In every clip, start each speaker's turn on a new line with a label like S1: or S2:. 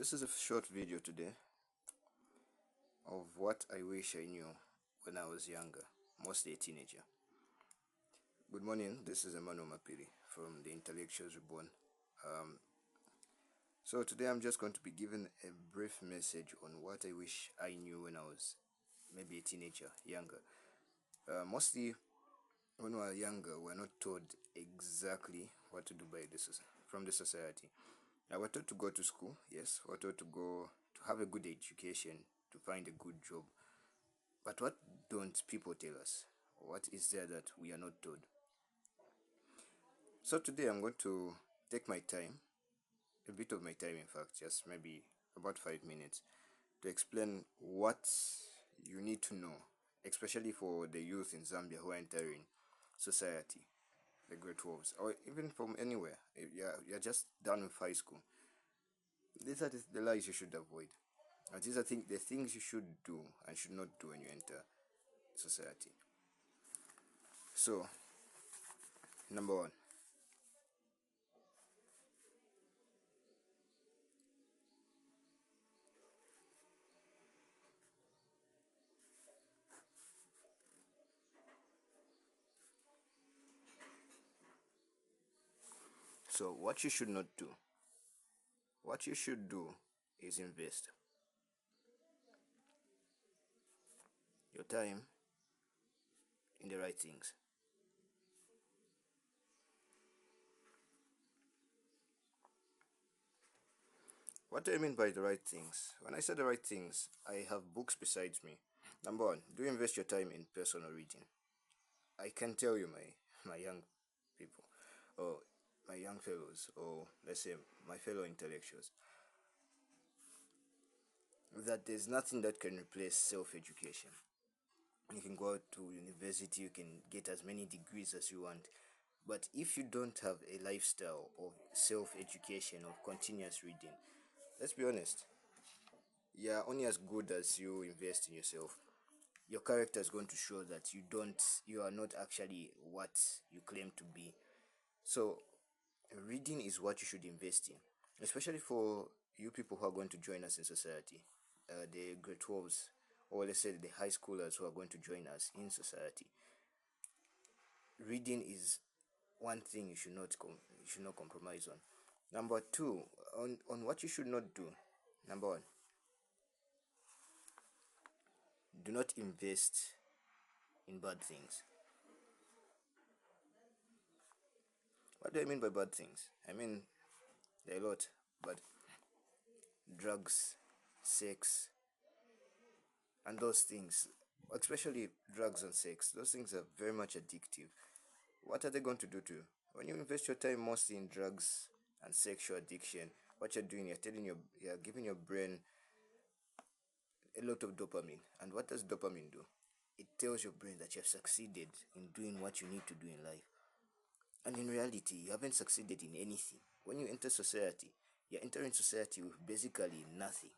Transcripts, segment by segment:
S1: This is a short video today of what I wish I knew when I was younger, mostly a teenager. Good morning, this is Simply-Mapili from the Intellectuals Reborn. So today I'm just going to be giving a brief message on what I wish I knew when I was maybe a teenager, younger. Mostly when we were younger, we're not told exactly what to do from the society. Now we're taught to go to school, yes, we're taught to have a good education, to find a good job. But what don't people tell us? What is there that we are not told? So today I'm going to take my time, a bit of my time in fact, just maybe about 5 minutes, to explain what you need to know, especially for the youth in Zambia who are entering society, the grade 12s, or even from anywhere. If you're just done with high school. These are the lies you should avoid. And these are the things you should do and should not do when you enter society. So, number one. So, what you should not do. What you should do is invest your time in the right things. What do I mean by the right things? When I say the right things, I have books besides me. Number one, do invest your time in personal reading. I can tell you, my young people, or my young fellows, or let's say my fellow intellectuals, that there's nothing that can replace self-education. You can go to university, you can get as many degrees as you want, but if you don't have a lifestyle of self-education, of continuous reading, let's be honest, you're only as good as you invest in yourself. Your character is going to show that you are not actually what you claim to be. So reading is what you should invest in, especially for you people who are going to join us in society, the grade 12s, or let's say the high schoolers who are going to join us in society. Reading is one thing you should not compromise on. Number two, on what you should not do. Number one, do not invest in bad things. What do I mean by bad things? I mean there are a lot, but drugs, sex, and those things, especially drugs and sex, those things are very much addictive. What are they going to do to you? When you invest your time mostly in drugs and sexual addiction, what you're doing, you're giving your brain a lot of dopamine. And what does dopamine do? It tells your brain that you have succeeded in doing what you need to do in life. And in reality, you haven't succeeded in anything. When you enter society, you're entering society with basically nothing.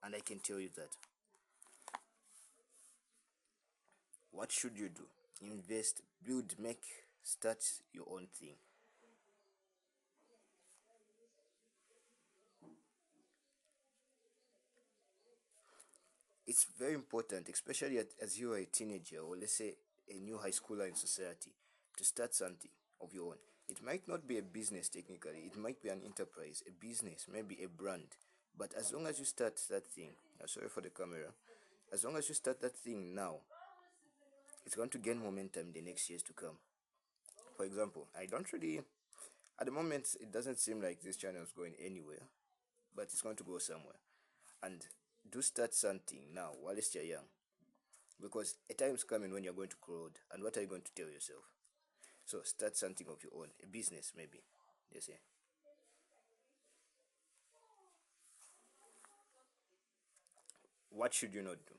S1: And I can tell you that. What should you do? Invest, build, start your own thing. It's very important, especially as you are a teenager, or let's say a new high schooler in society, to start something of your own. It might not be a business technically, it might be an enterprise, a business, maybe a brand. But as long as you start that thing, sorry for the camera, as long as you start that thing now, it's going to gain momentum in the next years to come. For example, I don't really, at the moment, it doesn't seem like this channel is going anywhere, but it's going to go somewhere. And do start something now whilst you're young, because a time is coming when you're going to grow old, and what are you going to tell yourself? So start something of your own, a business maybe, you see. What should you not do?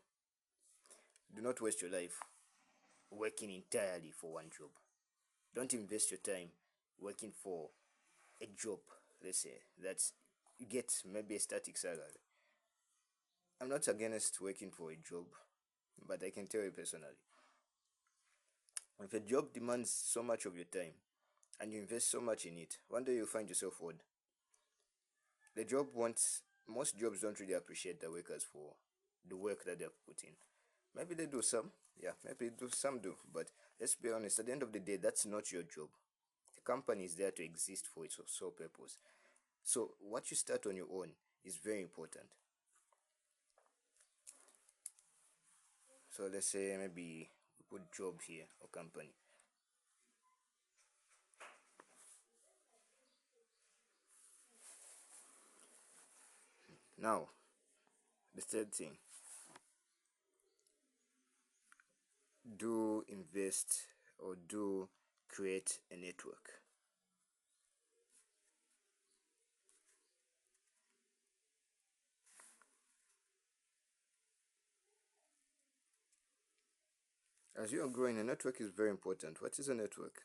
S1: Do not waste your life working entirely for one job. Don't invest your time working for a job, let's say, that you get maybe a static salary. I'm not against working for a job, but I can tell you personally, if a job demands so much of your time and you invest so much in it, one day you'll find yourself old. The job wants most jobs don't really appreciate the workers for the work that they've put in. Maybe they do some, yeah, maybe do some do, but let's be honest, at the end of the day, that's not your job. The company is there to exist for its sole purpose. So what you start on your own is very important. So let's say maybe we put job here or company. Now, the third thing, do invest or do create a network. As you are growing, a network is very important. What is a network?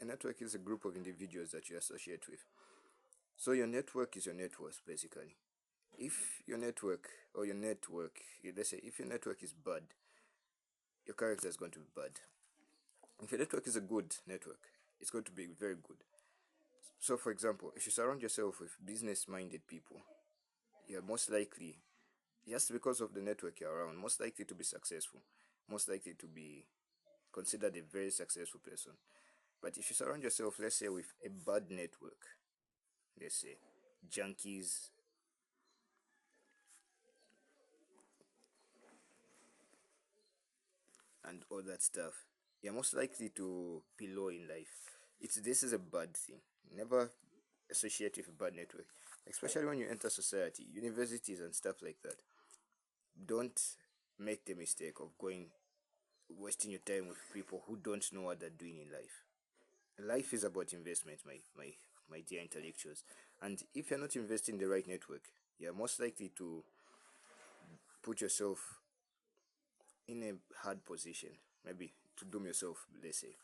S1: A network is a group of individuals that you associate with. So your network is your net worth, basically. If your network or your network, let's say, if your network is bad, your character is going to be bad. If your network is a good network, it's going to be very good. So, for example, if you surround yourself with business-minded people, you're most likely, just because of the network you're around, most likely to be successful, most likely to be considered a very successful person. But if you surround yourself, let's say, with a bad network, let's say junkies and all that stuff, you're most likely to be low in life. This is a bad thing. Never associate with a bad network, especially when you enter society, universities, and stuff like that. Don't make the mistake of going wasting your time with people who don't know what they're doing in life. Life is about investment, my dear intellectuals. And if you're not investing in the right network, you're most likely to put yourself in a hard position, maybe to doom yourself, let's say.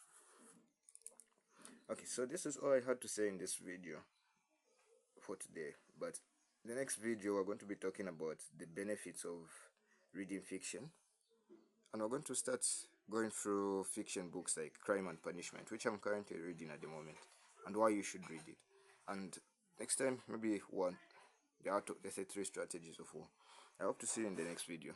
S1: Okay, so this is all I had to say in this video for today. But the next video, we're going to be talking about the benefits of reading fiction, and we're going to start going through fiction books like Crime and Punishment, which I'm currently reading at the moment, and why you should read it. And next time, maybe one, the art of, let's say, three strategies of war. I hope to see you in the next video.